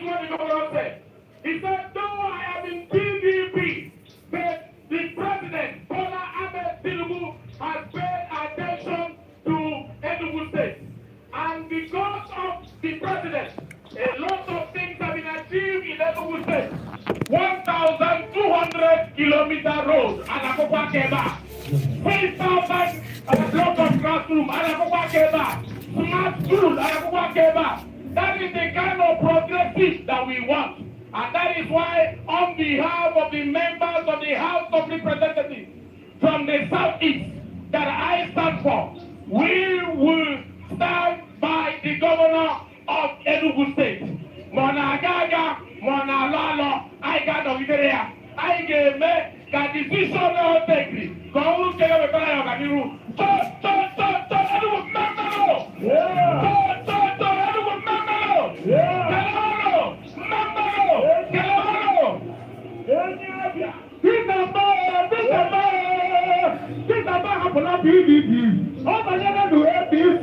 is what the governor said. He said, though I am in PDP, but the president, Bola Ahmed Tinubu, has paid attention to Enugu State. And because of the president, a lot of things have been achieved in Enugu State. 1,200-kilometer road, Anakopa Keba. 3,000 block of classroom, Anakopa Keba. Smart school, Anakopa Keba. That is the kind of progressive that we want. And that is why, on behalf of the members of the House of Representatives from the Southeast that I stand for, we will stand by the governor of Enugu State. Mona Gaga, Mona Lalo, I got of Italia. I gave me the decision of the go to the Enugu PDP, all the other to APC,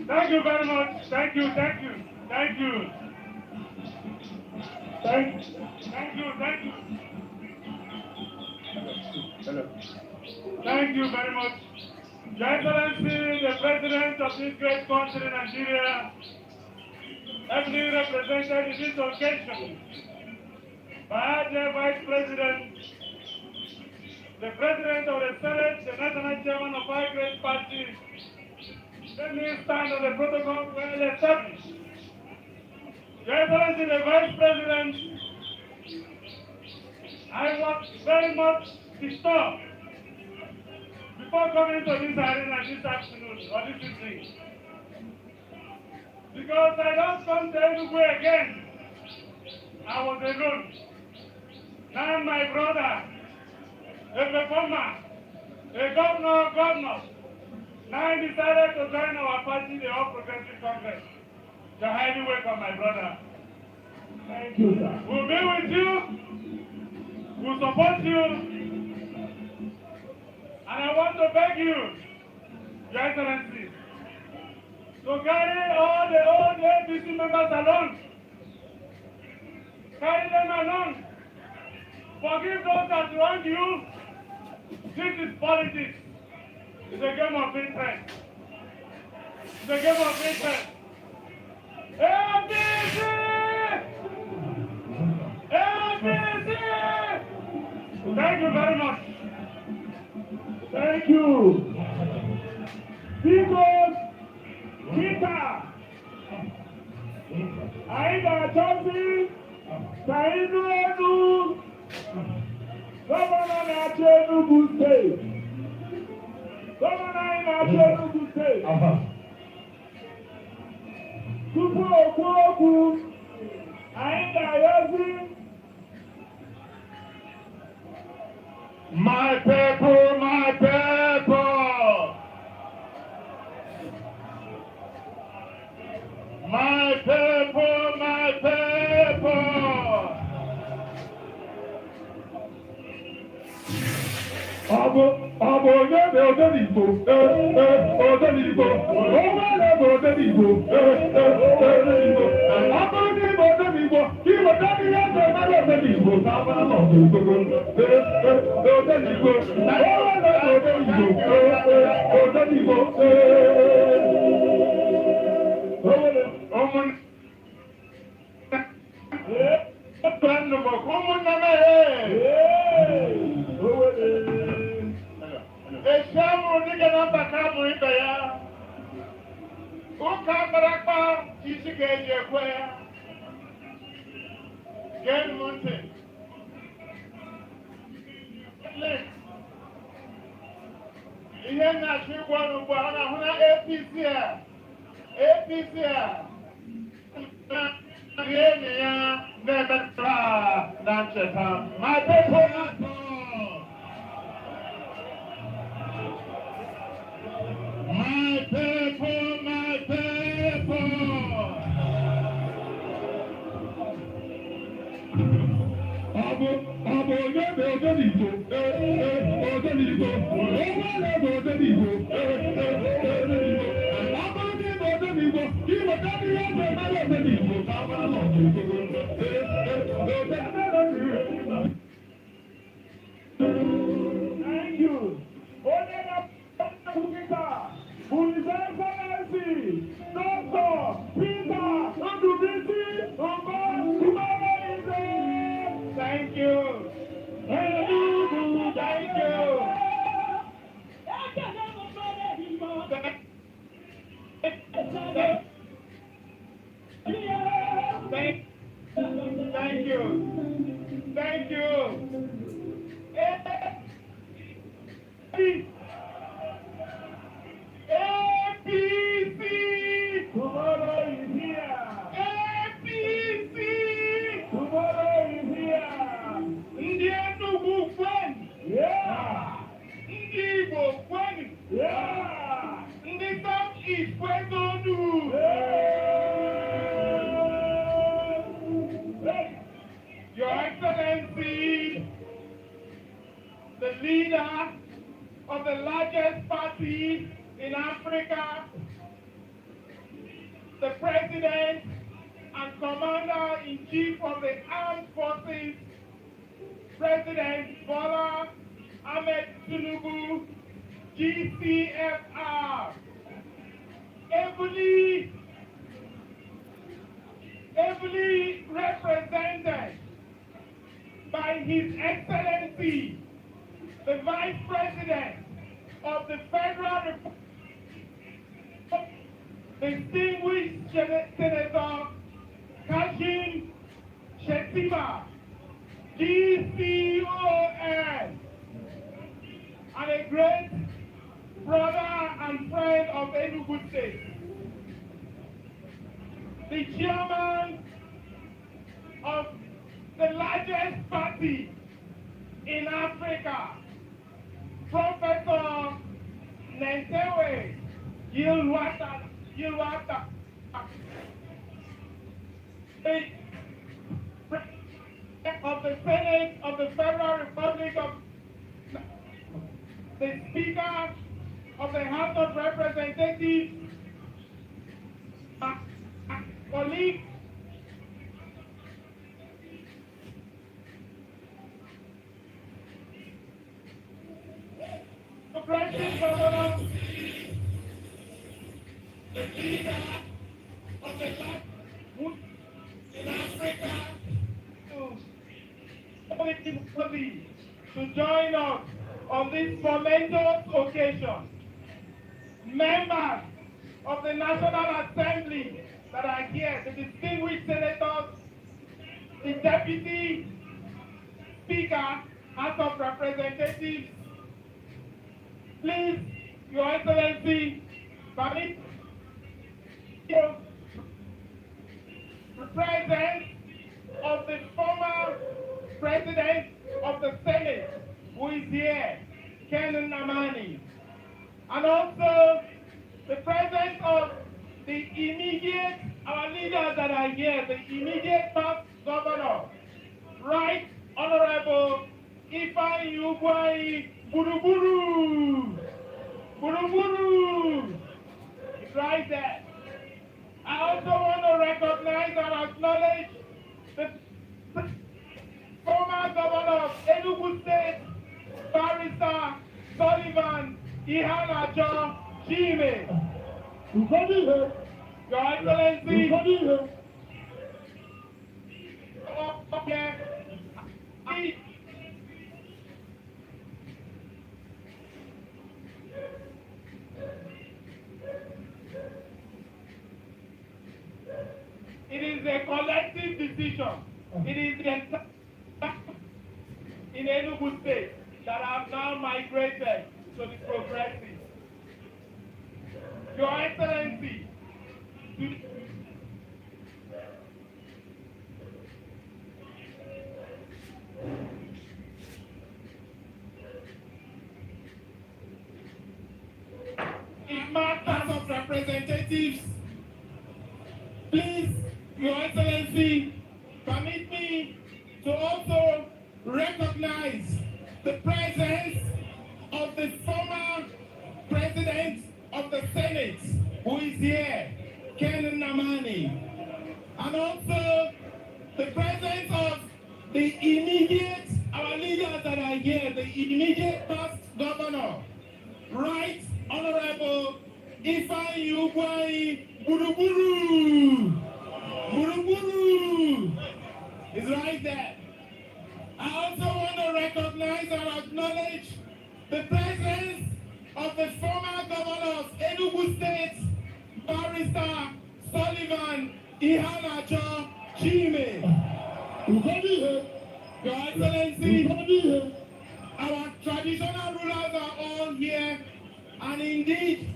Thank you very much. Thank you. Thank you. Thank you. Thank you. Thank you. Thank you. Hello. Thank you very much. Your Excellency, the President of this great country, Nigeria, ably represented in this occasion by the Vice President, the President of the Senate, the National Chairman of our great party. Let me stand on the protocol well established. Your Excellency, the Vice President, I was very much disturbed before coming to this arena this afternoon or this evening. Because I don't come to Enugu again. I was alone. Now my brother, a performer, a governor, now I decided to join our party, the All Progressive Congress. So highly welcome, my brother. Thank you, sir. We'll be with you. We'll support you. And I want to beg you, Your Excellency, to carry all the old APC members along. Carry them along. Forgive those that wrong you. This is politics. It's a game of interest. It's a game of interest. APC! APC! Thank you very much. Thank you. Because Peter, Aida Chelsea, Saidu Edu, Governor Enugu State. Governor Enugu State. Tupu Okwu, Aida Yosi. My people, my people. My people, my people. ihe nnachi ịgwa ugbu a ọ na-ahụ na APC rie enyi ya na-emetụta na ncheta my people Thank you. Who is Excellency Dr. Peter Ndubisi Thank you. Thank you. Thank you. Thank you. APC. Tomorrow is here. APC. Tomorrow is here. Ndị Enugu kwen. Yeah. Ndị Igbo kwen. Yeah. Ndị South East kwen onu. Your Excellency, the leader of the largest party in Africa, the President and Commander-in-Chief of the Armed Forces, President Bola Ahmed Tinubu, GCFR, ably represented by His Excellency, the Vice President of the Federal Republic, distinguished Senator Kashim Shettima, GCON, and a great brother and friend of Enugu State, the chairman of the largest party in Africa, Professor Nentewe Yilwata, the President of the Senate of the Federal Republic of the Speaker of the House of Representatives, colleague, Progressive Governor, the leader of the Black in Africa, to join us on this momentous occasion. Members of the National Assembly that are here, the distinguished senators, the Deputy Speaker, House of Representatives, please, Your Excellency, permit the presence of the former President of the Senate, who is here, Ken Namani, and also the presence of our leaders that are here, the immediate past governor, Right Honorable Ifeanyi Ugwuanyi Gburugburu. It's right there. I also want to recognize and acknowledge the former governor of Enugu State, Barrister Sullivan Ihanacho Chime. Your Excellency, it is a collective decision. It is the entire in Enugu State that have now migrated to the progressive. Your Excellency, in matters of representatives, please, Your Excellency, permit me to also recognize the presence of the former President of the Senate, who is here, Ken Namani, and also the presence of the immediate, our leaders that are here, the immediate past governor, Right Honorable Ifeanyi Ugwuanyi Gburugburu. Gburugburu is right there. I also want to recognize and acknowledge the presence of the former governor of Enugu State, Barrister Sullivan Ihanacho Chime. Your Excellency, our traditional rulers are all here, and indeed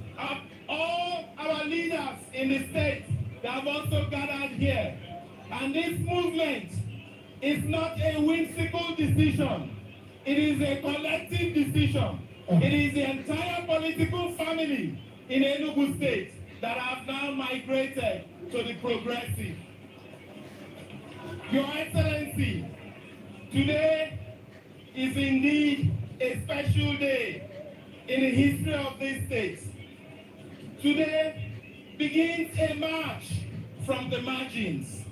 all our leaders in the state that have also gathered here. And this movement is not a whimsical decision. It is a collective decision. It is the entire political family in Enugu State that have now migrated to the progressive. Your Excellency, today is indeed a special day in the history of this state. Today begins a march from the margins.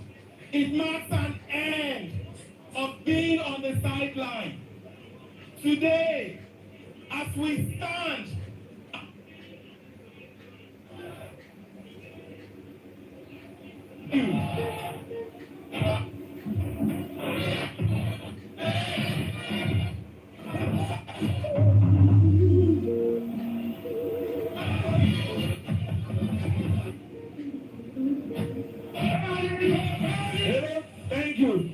It marks an end of being on the sideline. Today, as we stand, thank you.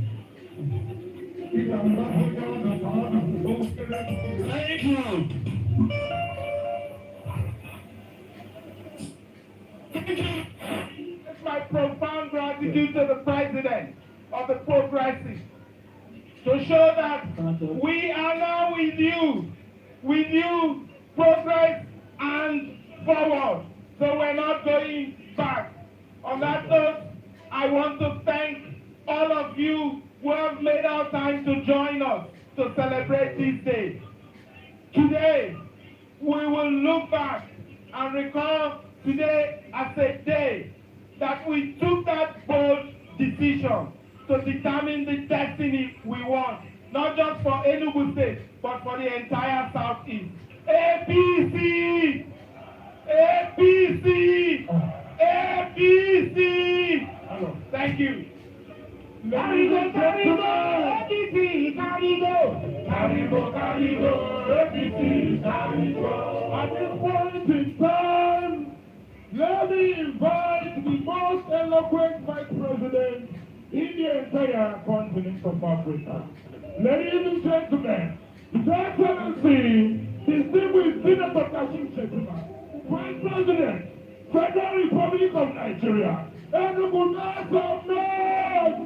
Thank you. It's my profound gratitude to the President of the Progressive to show that we are now with you, progress and forward. So we're not going back. On that note, I want to thank all of you who have made our time to join us to celebrate this day. Today, we will look back and recall today as a day that we took that bold decision to determine the destiny we want, not just for Enugu State, but for the entire Southeast. APC! APC! APC! Thank you. Carigo, APC, Carigo! Carigo, APC, Carigo! At this point in time, let me invite the most eloquent vice president in the entire continent of Africa. Ladies and gentlemen, His Excellency, distinguished Senator Kashim Shettima, Vice President, Federal Republic of Nigeria, and the good of North.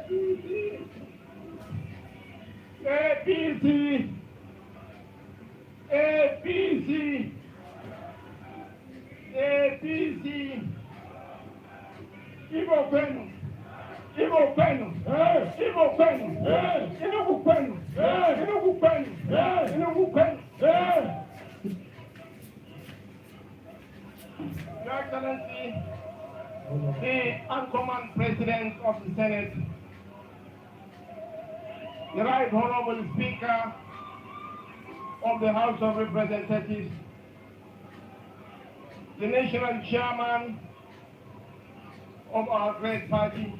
APC, APC, APC, APC, Igbo Kwenu, Igbo Kwenu, Igbo Kwenu, Enugu Kwenu, Enugu Kwenu, Enugu Kwenu. Your Excellency, the Uncommon President of the Senate, the Right Honorable Speaker of the House of Representatives, the National Chairman of our great party,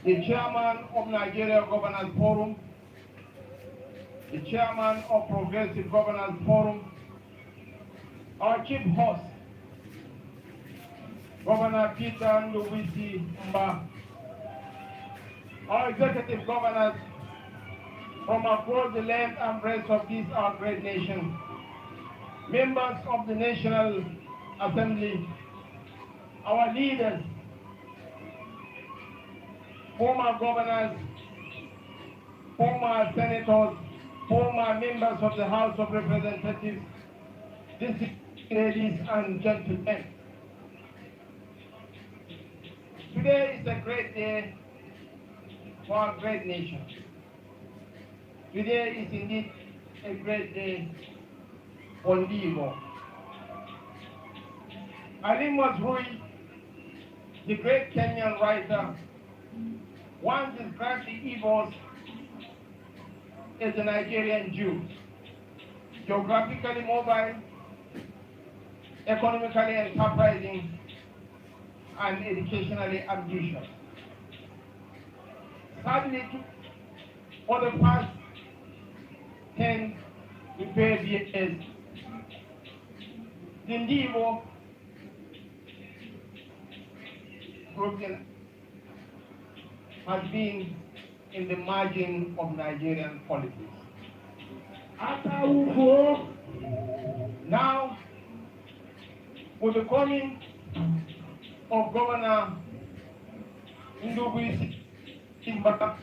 the Chairman of Nigeria Governors Forum, the Chairman of Progressive Governors Forum, our Chief Host, Governor Peter Ndubuisi Mba, our Executive Governors from across the length and breadth of this our great nation, members of the National Assembly, our leaders, former governors, former senators, former members of the House of Representatives, distinguished ladies and gentlemen. Today is a great day for our great nation. Today is indeed a great day for Ndibo. Ali Mazrui, the great Kenyan writer, once described the Igbos as a Nigerian Jew, geographically mobile, economically enterprising, and educationally ambitious. Sadly, for the past 10 to 12 years, the Ndibo program has been in the margin of Nigerian politics. Now, with the coming of Governor Ndubuisi Mba,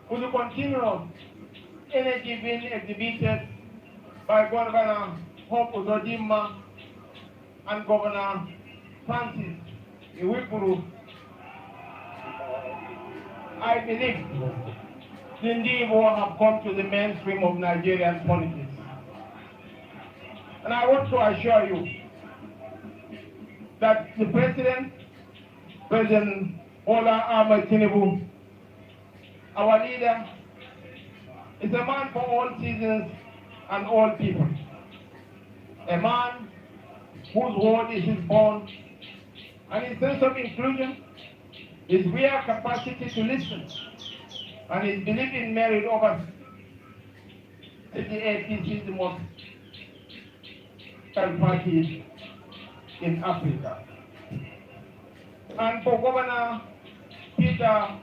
with the continual energy being exhibited by Governor Hope Uzodimma and Governor Francis Iwikuru, I believe the Ndibo have come to the mainstream of Nigerian politics. And I want to assure you that the President Bola Ahmed Tinubu, our leader, is a man for all seasons and all people. A man whose word is his bond, and his sense of inclusion, his real capacity to listen, and his belief in merit over the APC is the most party in Africa. And for Governor Peter, I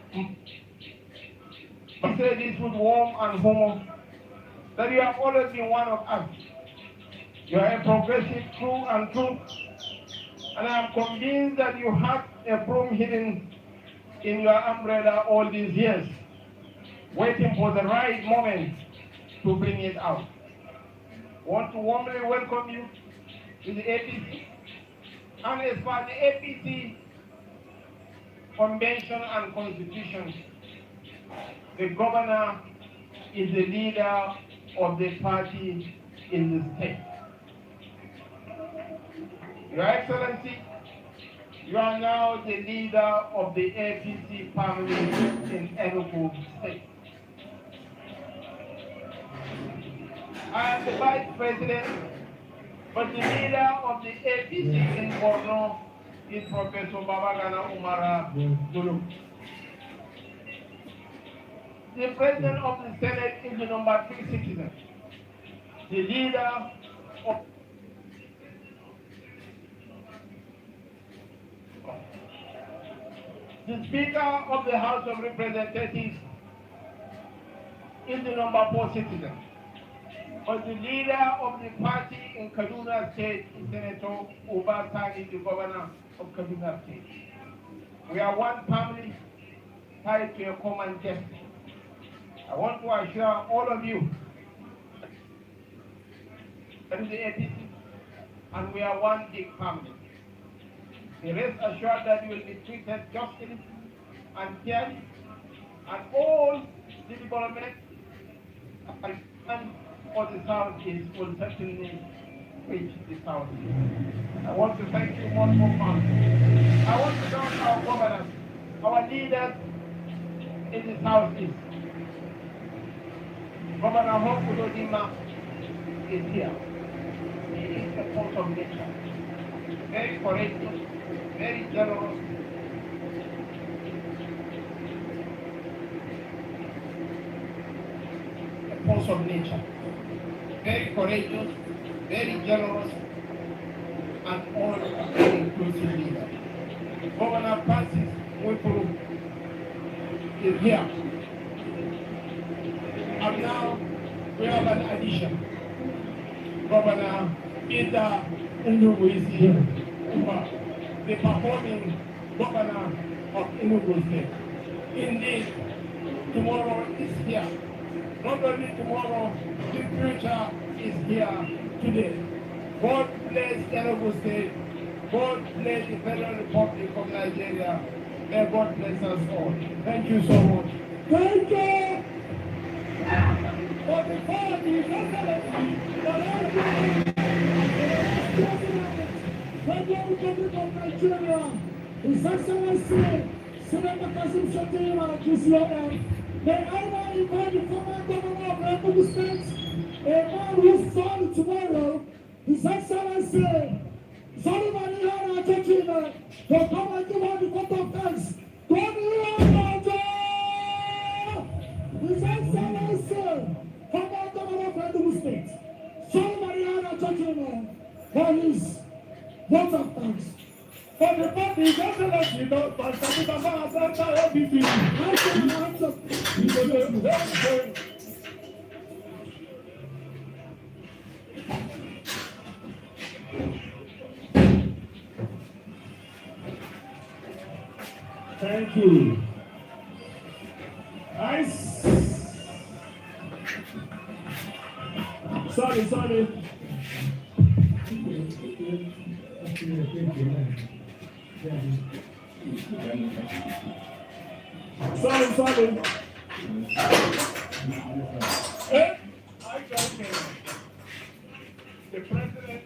say this with warm and humor, that you have always been one of us. You are a progressive through and through, and I am convinced that you have a broom hidden in your umbrella all these years, waiting for the right moment to bring it out. I want to warmly welcome you to the APC. And as for the APC Convention and Constitution, the governor is the leader of the party in the state. Your Excellency, you are now the leader of the APC family in Enugu State. I am the Vice President, but the leader of the APC in Borno is Professor Babagana Umara Dulu. The President of the Senate is the number 3 citizen. The leader of the Speaker of the House of Representatives is the number 4 citizen. But the leader of the party in Kaduna State is Senator Uba Sani, the governor of Kaduna State. We are one family tied to a common destiny. I want to assure all of you that is the APC, and we are one big family. Be rest assured that you will be treated justly and fairly, and all the development and for the Southeast will certainly reach the Southeast. I want to thank you one more time. I want to thank our governors, our leaders in the Southeast. Governor Hope Udodima is here. He is a force of nature. Very courageous, very generous. A force of nature. Very courageous, very generous, and all very inclusive leader. Governor Francis Mwepuru is here. And now we have an addition. Governor Peter Enugu is here. The performing governor of Enugu State. Indeed, tomorrow is here. Not only tomorrow, the future is here today. God bless Enugu State. God bless the Federal Republic of Nigeria. May God bless us all. Thank you so much. Thank you for the party, President of Nigeria, His Excellency Senator Kasim Shettima QCOM. May I now invite the former governor of Enugu State, a man who's born tomorrow, His Excellency Solomon Ihana Chechima, to come and give out the vote of thanks. His Excellency, former governor of Enugu State, Solomon Ihana Chechima, for his vote of thanks. For the party, His Excellency, Pastor Peter Mahasanta, OPP. Thank you. Nice. Sorry. Sorry. The president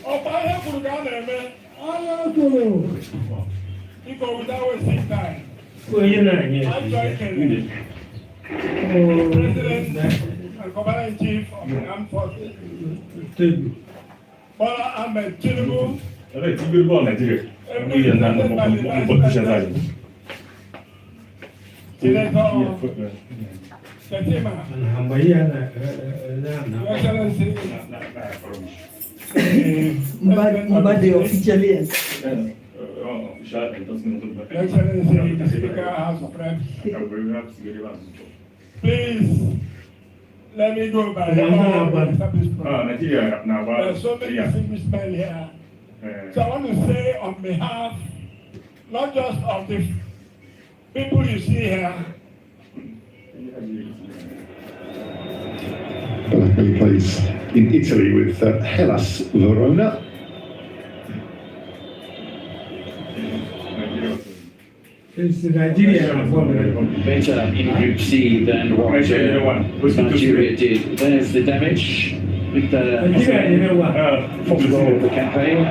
of Ayakuru, he go without wasting time. I joined the president and commander-in-chief of the armed forces. Bola Ahmed Tinubu. Senator Shettima. Mbadi officially. Excellency, the Speaker, House of Reps. Please, let me go by the There are so many distinguished men here. So I want to say on behalf, not just of the people you see here. He plays in Italy with Hellas Verona. It's Nigeria. Better in Group C than what Nigeria did. There's the damage with the fourth goal of the campaign.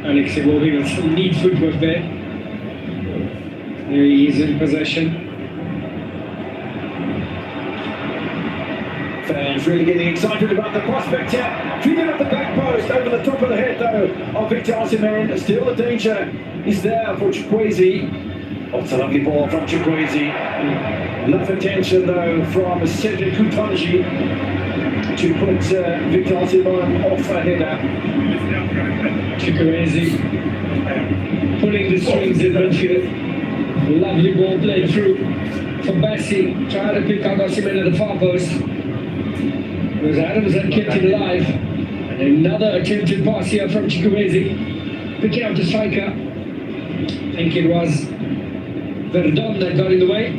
Alex Iwobi with some neat footwork there. There he is in possession. Fans really getting excited about the prospect here. Treated at the back post, over the top of the head though of Victor Osimhen. Still the danger is there for Chukwueze. Oh, it's a lovely ball from Chukwueze. Enough attention though from Cedric Kutanji to put Victor Osimhen off a header. Chukwueze pulling the strings in midfield. Lovely ball played through for Bassi, trying to pick out Osimhen at the far post. It was Adams that kept it alive. And another attempted pass here from Chukwueze, picking up the striker. I think it was Verdon that got in the way.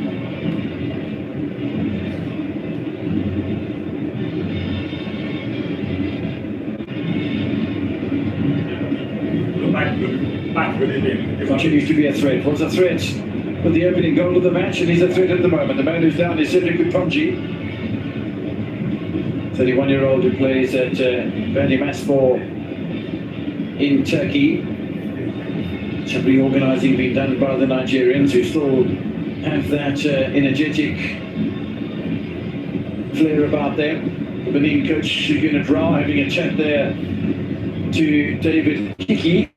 match within him. Continues to be a threat. Was a threat with the opening goal of the match, and he's a threat at the moment. The man who's down is Cedric Butonji, 31-year-old who plays at Bandırmaspor in Turkey. Some reorganising being done by the Nigerians, who still have that energetic flair about them. The Benin coach Gunnar Rao having a chat there to David Kiki.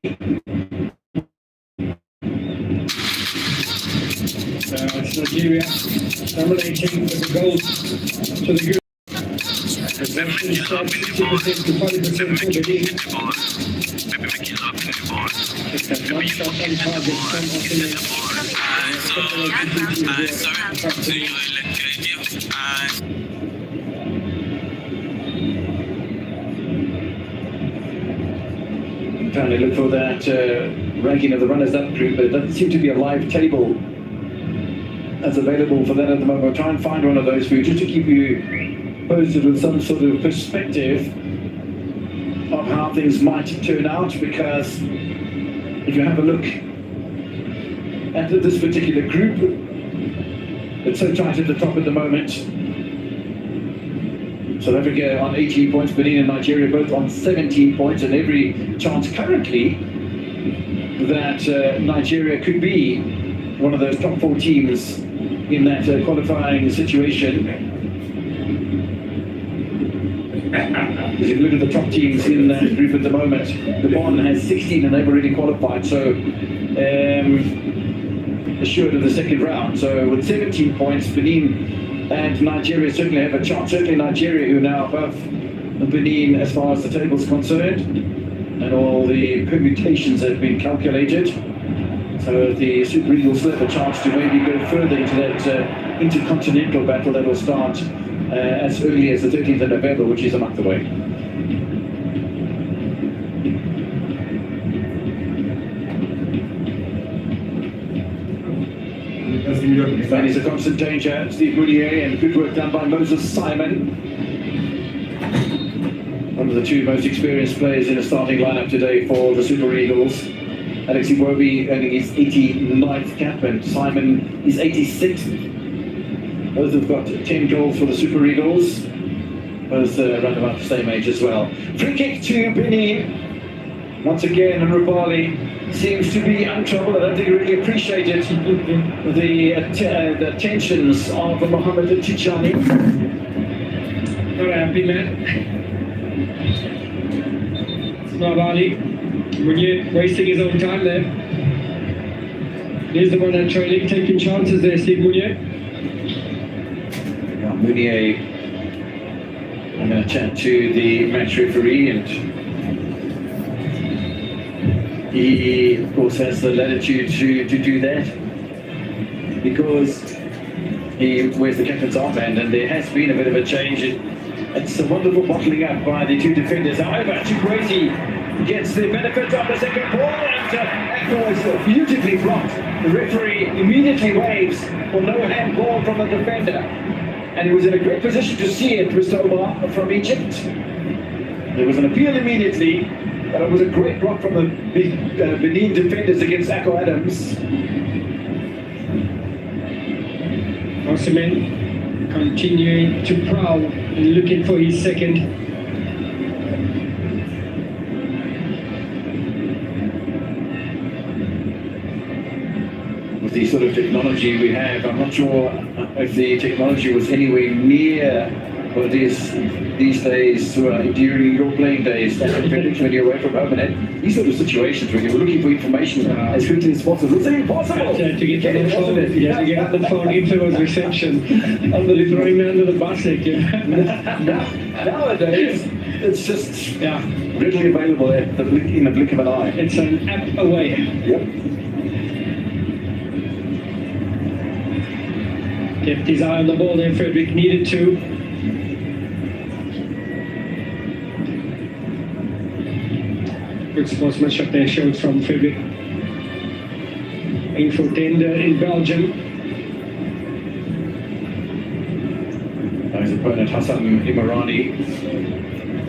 It's Nigeria dominating with the goals to the group. Possession set 60% to 40% for Benin. It's a one shot on target from Osimhen. Trying to look for that ranking of the runners-up group, but it doesn't seem to be a live table that's available for that at the moment. I'll try and find one of those for you, just to keep you posted with some sort of perspective of how things might turn out, because if you have a look at this particular group, it's so tight at the top at the moment. South Africa on 18 points, Benin and Nigeria both on 17 points, and every chance currently that Nigeria could be one of those top 4 teams in that qualifying situation. If you look at the top teams in that group at the moment, Gabon has 16 and they've already qualified, so assured of the second round. So with 17 points, Benin and Nigeria certainly have a chance. Certainly Nigeria, who are now above Benin as far as the table is concerned, and all the permutations have been calculated. So the Super Eagles will have a chance to maybe go further into that intercontinental battle that will start as early as the 13th of November, which is a month away. That is a constant danger. Steve Mounier, and good work done by Moses Simon. One of the 2 most experienced players in a starting lineup today for the Super Eagles. Alex Iwobi earning his 89th cap, and Simon is 86th. Both have got 10 goals for the Super Eagles. Both around about the same age as well. Free kick to Benin. Once again, Rubali seems to be untroubled. I don't think he really appreciated the attentions of Mohamed Tijani. Not a happy man. Rubali. Mounier wasting his own time there. He's the one that's trailing, taking chances there, Steve Mounier. Yeah, Mounier, I'm going to chat to the match referee, and he, of course, has the latitude to do that because he wears the captain's armband, and there has been a bit of a change. It's a wonderful bottling up by the 2 defenders. However, Chukwueze gets the benefit of the second ball, and Echo is beautifully blocked. The referee immediately waves for no handball from the defender, and he was in a great position to see it, Mr. Omar from Egypt. There was an appeal immediately, but it was a great block from the Benin defenders against Echo Adams. Osimhen continuing to prowl and looking for his second. With the sort of technology we have, I'm not sure if the technology was anywhere near what it is these days during your playing days, when you're away from home, and these sort of situations when you're looking for information as quickly as possible. It's impossible to get on the phone, to get on the phone into his reception, under throwing me under the bus again. Nowadays, it's just readily available in the blink of an eye. It's an app away. Yep. Kept his eye on the ball there, Frederick needed to. Good sportsmanship there showed from Frederick. Info tender in Belgium. His opponent Hassan Imarani,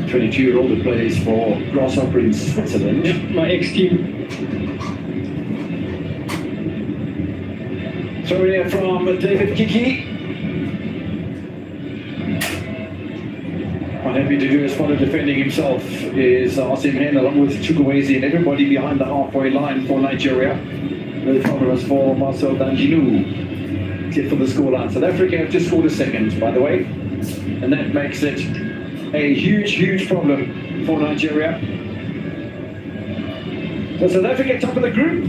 22-year-old who plays for Grasshopper in Switzerland. Yeah, my ex-team. Throw in from David Kiki. Happy to do a spot of defending himself is Osimhen along with Chukwueze and everybody behind the halfway line for Nigeria. No problems for Marcel Danjinu, except for the scoreline. South Africa have just scored a second, by the way, and that makes it a huge problem for Nigeria. So South Africa top of the group,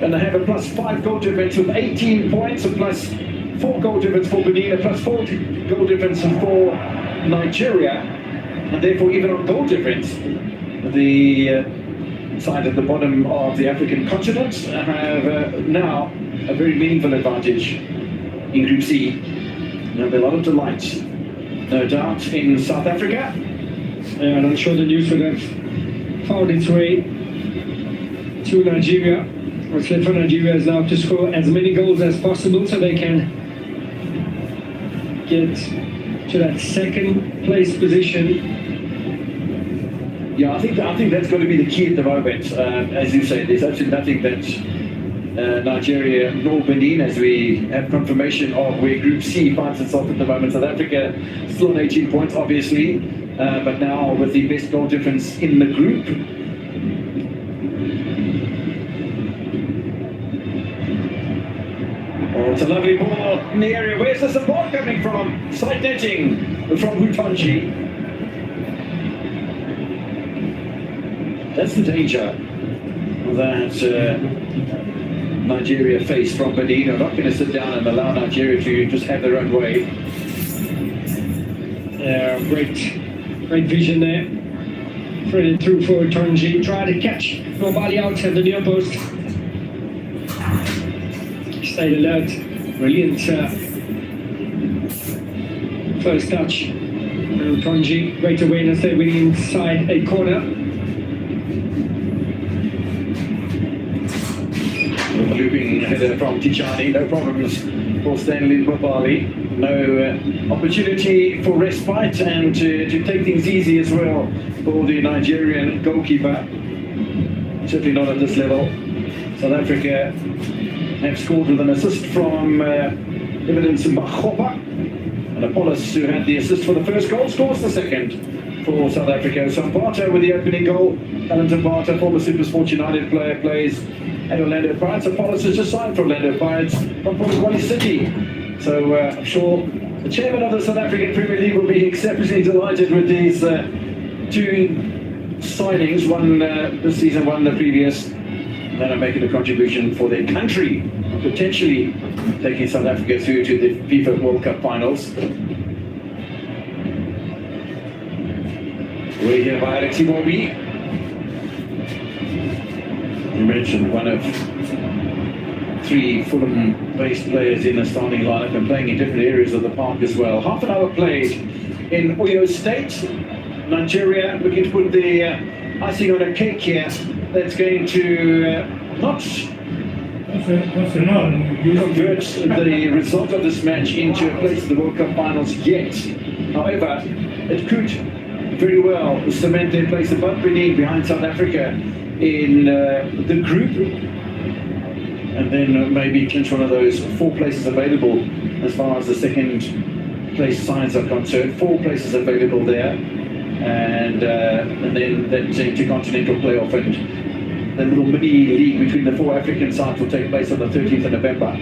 and they have a +5 goal difference with 18 points, a +4 goal difference for Benin, a +4 goal difference for Nigeria, and therefore even on goal difference, the side at the bottom of the African continent have now a very meaningful advantage in Group C. There'll be a lot of delight, no doubt, in South Africa. And I'm sure the news would have found its way to Nigeria. What's left for Nigeria is now to score as many goals as possible so they can get to that second place position. Yeah, I think that's going to be the key at the moment. As you say, there's absolutely nothing that Nigeria nor Benin, as we have confirmation of where Group C finds itself at the moment. South Africa still on 18 points, obviously, but now with the best goal difference in the group. Oh, it's a lovely ball in the area. Where's the support coming from? Side netting from Hutanji. That's the danger that Nigeria face from Benin. Are not going to sit down and allow Nigeria to just have their own way. Great vision there. Threaded through for Hutanji. Try to catch nobody out at the near post. Stayed alert. Brilliant first touch. Hutanji, great awareness there, winning inside a corner. Looping header from Tijani, no problems for Stanley Mbabali. No opportunity for respite and to take things easy as well for the Nigerian goalkeeper. Certainly not at this level. South Africa have scored with an assist from Evidence Makgopa, and Apollos, who had the assist for the first goal, scores the second for South Africa. So Mbata with the opening goal. Alan Mbata, former SuperSport United player, plays at Orlando Pirates. Apollos has just signed for Orlando Pirates from Polokwane City. So I'm sure the chairman of the South African Premier League will be exceptionally delighted with these two signings, one this season, one the previous, that are making a contribution for their country, potentially taking South Africa through to the FIFA World Cup finals. We're here by Alexi Iwobi. You mentioned one of 3 Fulham-based players in the starting lineup and playing in different areas of the park as well. Half an hour played in Oyo State. Nigeria looking to put the icing on a cake here. That's going to not convert the result of this match into a place in the World Cup finals yet. However, it could very well cement their place above Benin, behind South Africa in the group, and then maybe clinch one of those 4 places available as far as the second place sides are concerned. 4 places available there, and then that intercontinental playoff and the little mini league between the 4 African sides will take place on the 13th of November.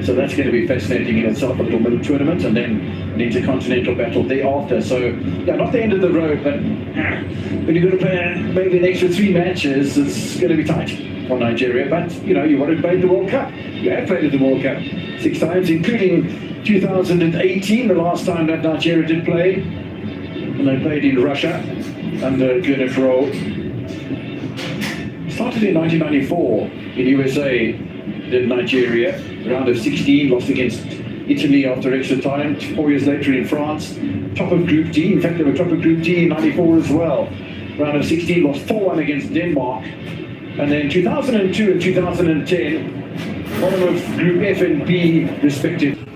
So that's going to be fascinating in itself, a little middle tournament, and then an intercontinental battle thereafter. So, yeah, not the end of the road, but when you're going to play maybe an extra 3 matches, it's going to be tight for Nigeria. But, you know, you want to play the World Cup. You have played the World Cup 6 times, including 2018, the last time that Nigeria did play. And they played in Russia under Gernot Rohr. Started in 1994 in USA, then Nigeria, round of 16, lost against Italy after extra time. 4 years later in France, top of Group D. In fact, they were top of Group D in 94 as well. Round of 16, lost 4-1 against Denmark. And then 2002 and 2010, bottom of Group F and B respectively.